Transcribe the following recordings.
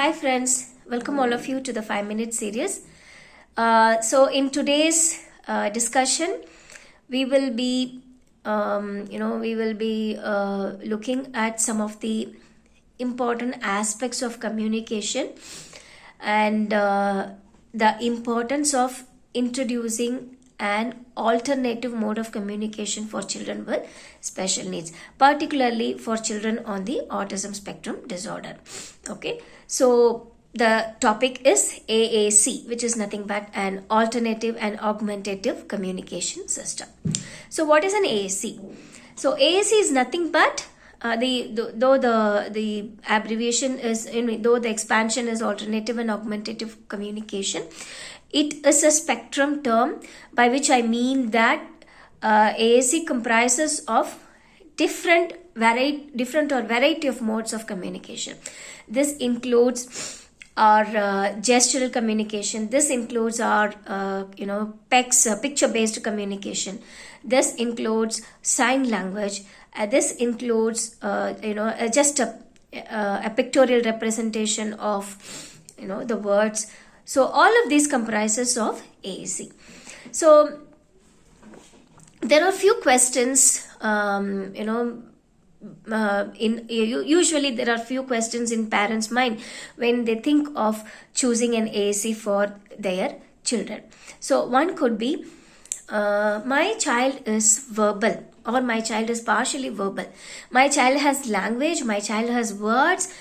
Hi friends, welcome all of you to the 5-minute series. So in today's discussion, we will be, looking at some of the important aspects of communication and the importance of introducing an alternative mode of communication for children with special needs, particularly for children on the autism spectrum disorder. Okay, so the topic is AAC, which is nothing but an alternative and augmentative communication system. So what is an AAC? So AAC is nothing but the abbreviation is, though the expansion is alternative and augmentative communication, it is a spectrum term, by which I mean that AAC comprises of different variety of modes of communication. This includes our gestural communication. This includes our PECS, picture-based communication. This includes sign language. This includes just a pictorial representation of the words. So all of these comprises of AAC. So there are few questions, usually there are few questions in parents' mind when they think of choosing an AAC for their children. So one could be, my child is verbal, or my child is partially verbal. My child has language, my child has words,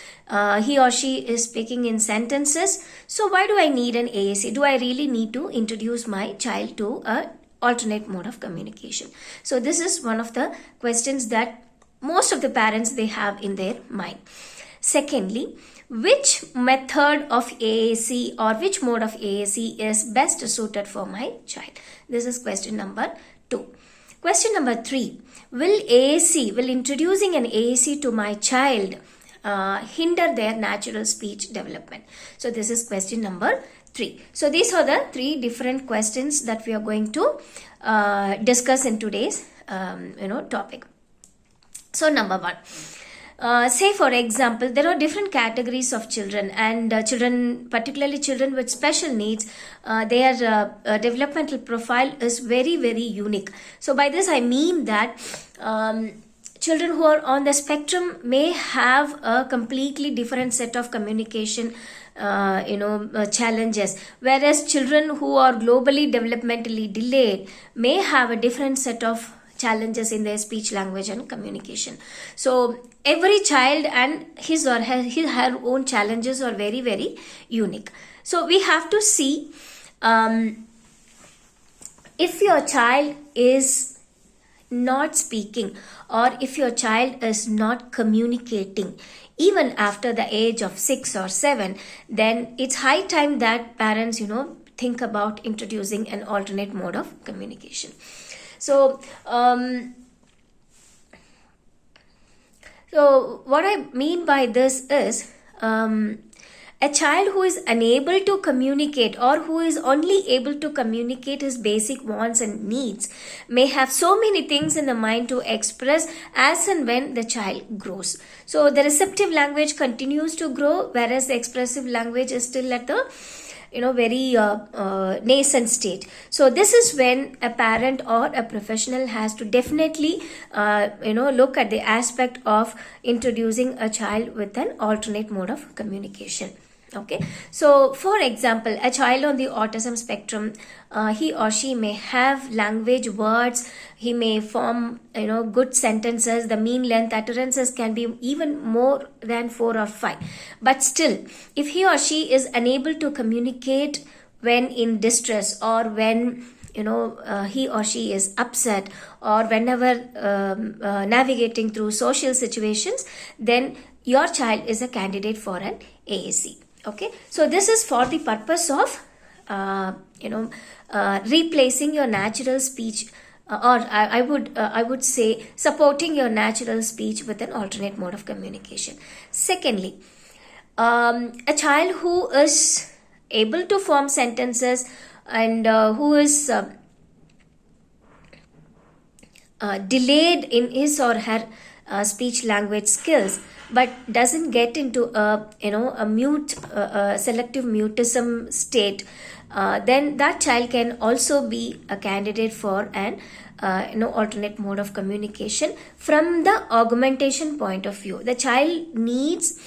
he or she is speaking in sentences. So why do I need an AAC? Do I really need to introduce my child to an alternate mode of communication? So this is one of the questions that most of the parents they have in their mind. Secondly, which method of AAC or which mode of AAC is best suited for my child? This is question number 2. Question number 3, will introducing an AAC to my child hinder their natural speech development? So this is question number 3. So these are the 3 different questions that we are going to discuss in today's topic. So number 1, say for example, there are different categories of children, and children, particularly children with special needs, their developmental profile is very, very unique. So by this I mean that children who are on the spectrum may have a completely different set of communication challenges, whereas children who are globally developmentally delayed may have a different set of challenges in their speech, language and communication. So every child and his or her own challenges are very, very unique. So we have to see if your child is not speaking, or if your child is not communicating even after the age of 6 or 7, then it's high time that parents think about introducing an alternate mode of communication. So what I mean by this is, a child who is unable to communicate, or who is only able to communicate his basic wants and needs, may have so many things in the mind to express as and when the child grows. So the receptive language continues to grow, whereas the expressive language is still at the very nascent state. So this is when a parent or a professional has to definitely look at the aspect of introducing a child with an alternate mode of communication. Okay, so for example, a child on the autism spectrum, he or she may have language, words, he may form good sentences. The mean length utterances can be even more than 4 or 5, but still, if he or she is unable to communicate when in distress, or when he or she is upset, or whenever navigating through social situations, then your child is a candidate for an AAC. Okay, so this is for the purpose of replacing your natural speech, or I would say supporting your natural speech with an alternate mode of communication. Secondly, a child who is able to form sentences and who is delayed in his or her speech language skills, but doesn't get into a mute selective mutism state, then that child can also be a candidate for an alternate mode of communication. From the augmentation point of view, the child needs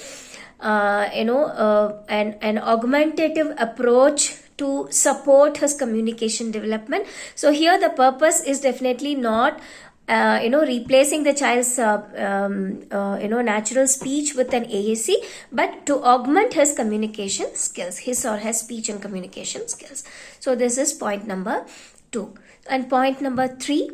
an augmentative approach to support his communication development. So here the purpose is definitely not replacing the child's natural speech with an AAC, but to augment his communication skills, his or her speech and communication skills. So this is point number 2. And point number 3,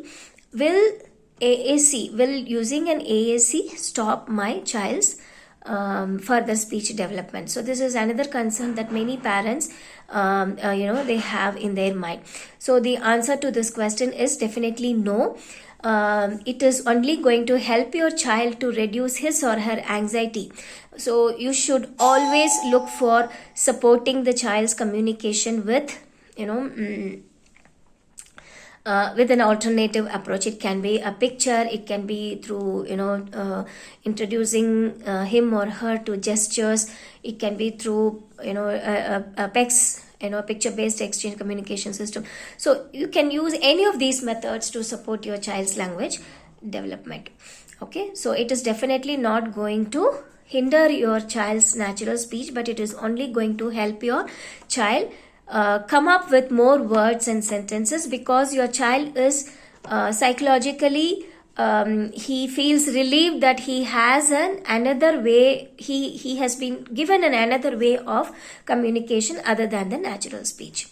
will using an AAC stop my child's further speech development? So this is another concern that many parents they have in their mind. So the answer to this question is definitely no. It is only going to help your child to reduce his or her anxiety. So you should always look for supporting the child's communication with with an alternative approach. It can be a picture, it can be through introducing him or her to gestures, it can be through a PEX, picture based exchange communication system. So you can use any of these methods to support your child's language development. Okay, so it is definitely not going to hinder your child's natural speech, but it is only going to help your child come up with more words and sentences, because your child is psychologically he feels relieved that he has another way, he has been given another way of communication other than the natural speech.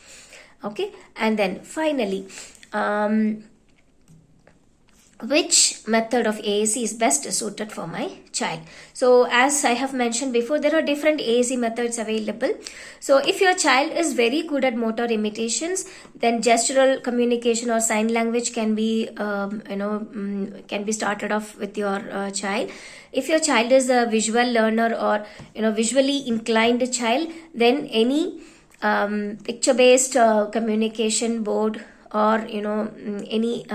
Okay, and then finally, which method of AAC is best suited for my child? So as I have mentioned before, there are different AAC methods available. So if your child is very good at motor imitations, then gestural communication or sign language can be can be started off with your child. If your child is a visual learner or visually inclined child, then any picture based communication board or any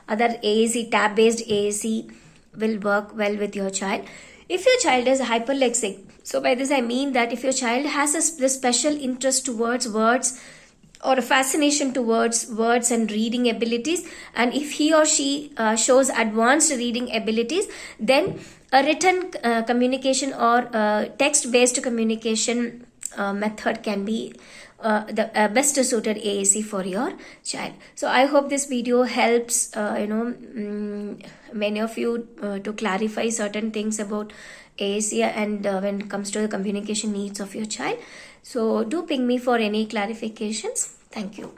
other AAC, tab based AAC will work well with your child. If your child is hyperlexic, so by this I mean that if your child has this special interest towards words or a fascination towards words and reading abilities, and if he or she shows advanced reading abilities, then a written communication or text based communication method can be the best suited AAC for your child. So I hope this video helps many of you to clarify certain things about AAC and when it comes to the communication needs of your child. So do ping me for any clarifications. Thank you.